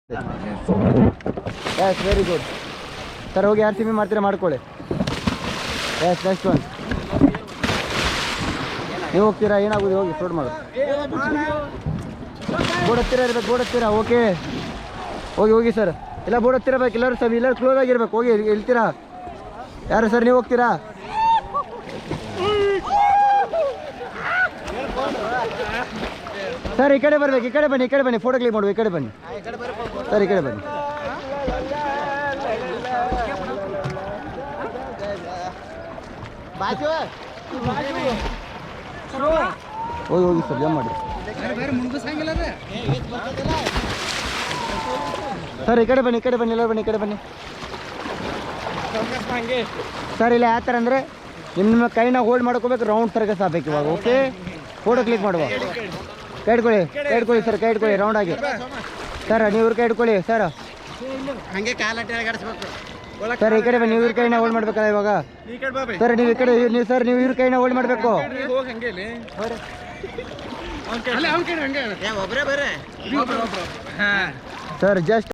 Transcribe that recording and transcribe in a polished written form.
S very good sir. ಹೋಗಿ R C B ಮಾಡ್ತೀರಾ ಮಾಡ್ಕೊಳ್ಳಿ. Yes next one. ನೀವು ಹೋಗ್ತೀರಾ ಏನಾಗೋದು ಹೋಗಿ ಫ್ಲೋಟ್ ಮಾಡು. ಬೋರ್ಡ್ ಹತ್ತಿರ ಇರ್ಬೇಕು, ಬೋರ್ಡ್ ಹತ್ತಿರ. ಓಕೆ ಹೋಗಿ ಹೋಗಿ ಸರ್. ಎಲ್ಲ ಬೋರ್ಡ್ ಹತ್ತಿರ ಬೇಕು. ಎಲ್ಲರೂ ಸರ್ ಎಲ್ಲರೂ ಕ್ಲೋಸ್ ಆಗಿರ್ಬೇಕು. ಹೋಗಿ ಇಳ್ತೀರಾ ಯಾರು ಸರ್? ನೀವು ಹೋಗ್ತೀರಾ? ಸರ್ ಈ ಕಡೆ ಬರ್ಬೇಕು, ಈ ಕಡೆ ಬನ್ನಿ, ಈ ಕಡೆ ಬನ್ನಿ. ಫೋಟೋ ಕ್ಲಿಕ್ ಮಾಡುವ, ಈ ಕಡೆ ಬನ್ನಿ ಸರ್, ಈ ಕಡೆ ಬನ್ನಿ. ಹೋಗಿ ಹೋಗಿ ಸರ್ ಜಮ್ ಮಾಡಿ ಸರ್. ಈ ಕಡೆ ಬನ್ನಿ, ಈ ಕಡೆ ಬನ್ನಿ, ಎಲ್ಲರೂ ಬನ್ನಿ, ಈ ಕಡೆ ಬನ್ನಿ ಸರ್. ಇಲ್ಲ ಯಾವ ಥರ ಅಂದರೆ ನಿಮ್ಮ ಕೈನ ಹೋಲ್ಡ್ ಮಾಡ್ಕೋಬೇಕು, ರೌಂಡ್ ಸರ್ಕಸ್ ಆಗ್ಬೇಕು ಇವಾಗ. ಓಕೆ ಫೋಟೋ ಕ್ಲಿಕ್ ಮಾಡುವ. ಕೈ ಇಟ್ಕೊಳ್ಳಿ, ಕೈ ಇಟ್ಕೊಳ್ಳಿ ಸರ್, ಕೈ ಇಟ್ಕೊಳ್ಳಿ ರೌಂಡ್ ಆಗಿ ಸರ್. ನೀವು ಇವ್ರ ಕೈ ಇಟ್ಕೊಳ್ಳಿ ಸರ್. ಹಂಗೆ ಕಾಲಟ್ಟಿ ಅಲಗಾಡಿಸ್ಬೇಕು ಸರ್. ಈ ಕಡೆ ಬನ್ನಿ, ನೀವು ಇವ್ರ ಕೈನ ಹೋಲ್ಡ್ ಮಾಡ್ಬೇಕಲ್ಲ ಇವಾಗ ಸರ್. ನೀವು ಈ ಕಡೆ ನೀವು ಸರ್, ನೀವು ಇವ್ರ ಕೈನ ಹೋಲ್ಡ್ ಮಾಡಬೇಕು ಒಬ್ಬರೇ ಬರ್ರೆ ಸರ್. ಜಸ್ಟ್